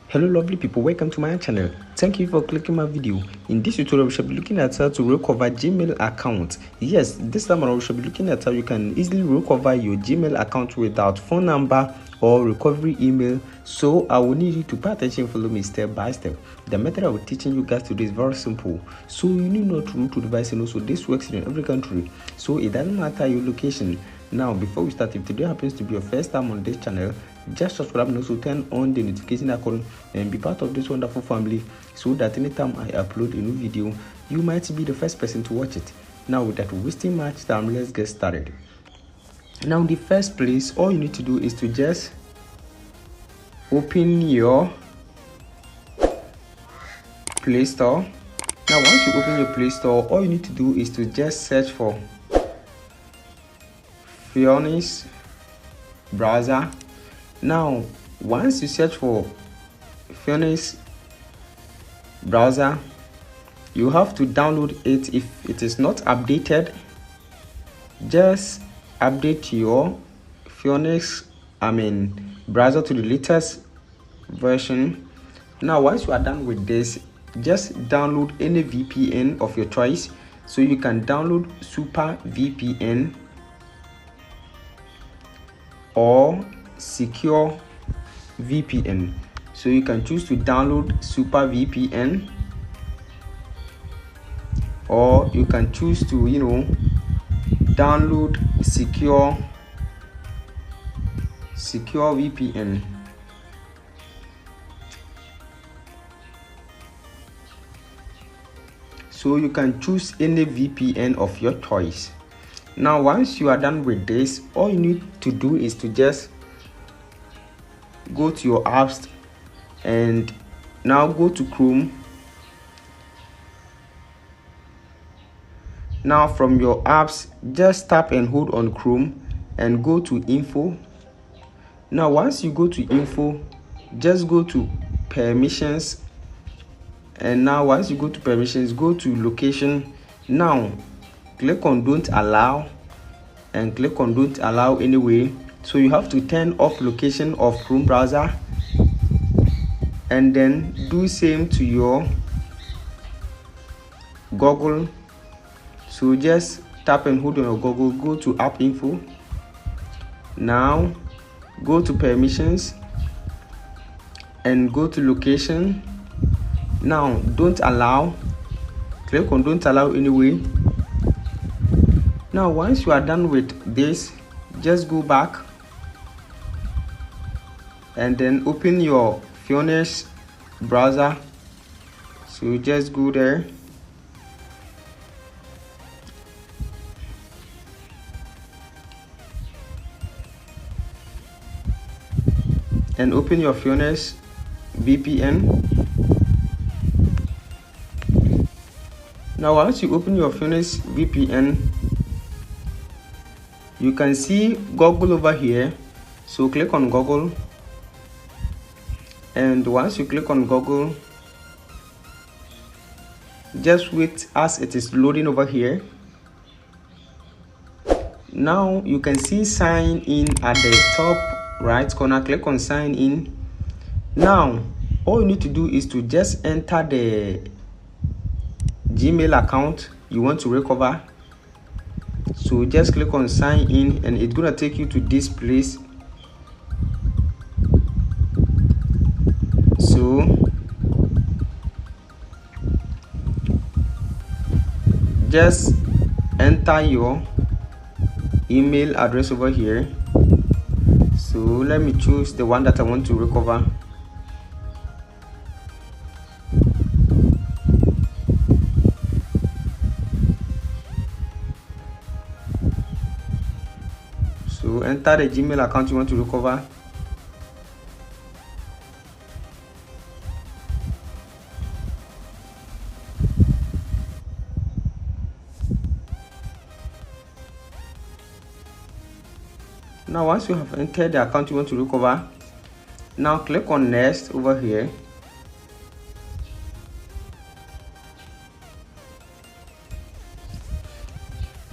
Hello lovely people, welcome to my channel. Thank you for clicking my video. In this tutorial we shall be looking at how to recover Gmail account. Yes, this time around we shall be looking at how you can easily recover your Gmail account without phone number or recovery email. So I will need you to pay attention and follow me step by step. The method I will be teaching you guys today is very simple. So you need not root to device, and also this works in every country. So it doesn't matter your location. Now before we start, if today happens to be your first time on this channel, just subscribe and also turn on the notification icon and be part of this wonderful family, so that anytime I upload a new video you might be the first person to watch it. Now without wasting much time, let's get started. Now in the first place, all you need to do is to just open your Play Store. Now once you open your Play Store, all you need to do is to just search for Fionis browser. Now once you search for Fionis browser, you have to download it. If it is not updated, just update your Fionis browser to the latest version. Now once you are done with this, just download any VPN of your choice. So you can download Super VPN or Secure VPN. So you can choose to download Super VPN, or you can choose to download Secure VPN. So you can choose any VPN of your choice. Now once you are done with this, all you need to do is to just go to your apps and now go to Chrome. Now from your apps, just tap and hold on Chrome and go to Info. Now once you go to Info, just go to Permissions, and now once you go to Permissions, go to Location. Now click on Don't Allow and click on Don't Allow anyway. So you have to turn off location of Chrome browser, and then do same to your Google. So just tap and hold on your Google, go to App Info. Now go to Permissions and go to Location. Now Don't Allow, click on Don't Allow anyway. Now once you are done with this, just go back and then open your Fionis browser. So just go there and open your Fionis VPN. Now once you open your Fionis VPN, you can see Google over here. So click on Google, and once you click on Google, just wait as it is loading over here. Now you can see Sign In at the top right corner. Click on Sign In. Now all you need to do is to just enter the Gmail account you want to recover. So just click on Sign In, and it's gonna take you to this place. So just enter your email address over here. So let me choose the one that I want to recover. So enter the Gmail account you want to recover. Now once you have entered the account you want to recover, now click on Next over here.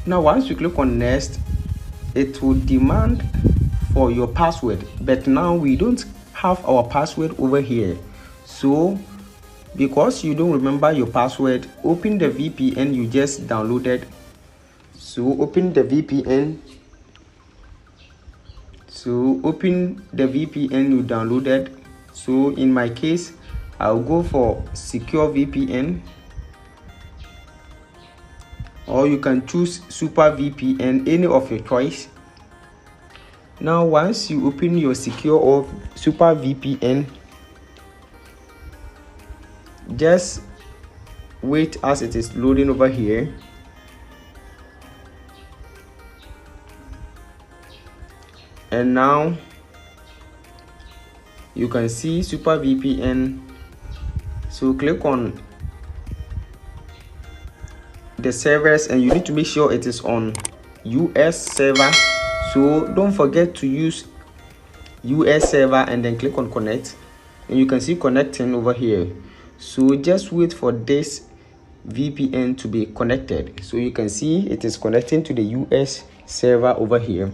Now once you click on Next, it will demand for your password, but now we don't have our password over here. So because you don't remember your password, open the VPN you just downloaded. So open the VPN you downloaded. So in my case, I'll go for secure VPN, or you can choose super VPN, any of your choice. Now once you open your secure or super VPN, just wait as it is loading over here. And now you can see super VPN. So click on the servers, and you need to make sure it is on US server. So don't forget to use US server, and then click on connect, and you can see connecting over here. So just wait for this VPN to be connected. So you can see it is connecting to the US server over here,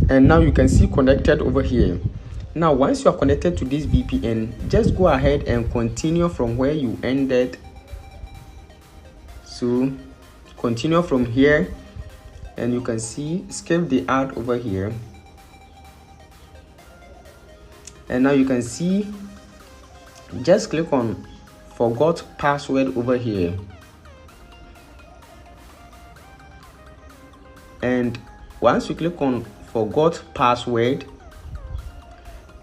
and now you can see connected over here. Now once you are connected to this VPN, just go ahead and continue from where you ended. So continue from here, and you can see skip the ad over here, and now you can see just click on forgot password over here, and once you click on forgot password,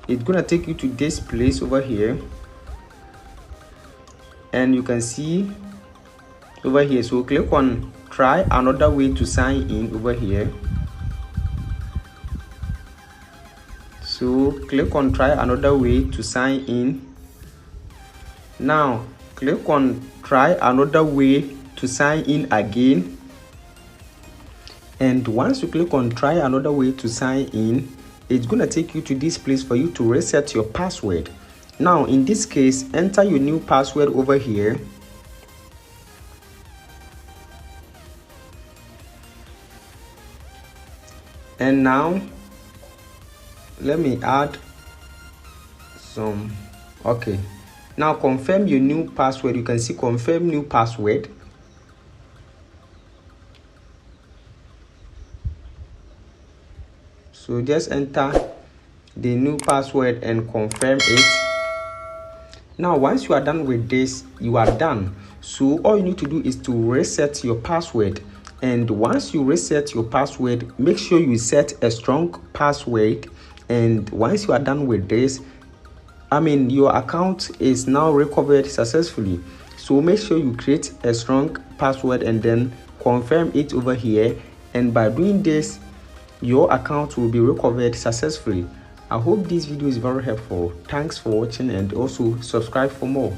it's gonna take you to this place over here, and you can see over here. So click on try another way to sign in over here. So click on try another way to sign in. Now click on try another way to sign in again, and once you click on try another way to sign in, it's gonna take you to this place for you to reset your password. Now in this case, enter your new password over here, and now let me add some. Okay, now confirm your new password. You can see confirm new password. So just enter the new password and confirm it. Now once you are done with this, you are done. So all you need to do is to reset your password, and once you reset your password, make sure you set a strong password. And once you are done with this, your account is now recovered successfully. So make sure you create a strong password and then confirm it over here, and by doing this, your account will be recovered successfully. I hope this video is very helpful. Thanks for watching, and also subscribe for more.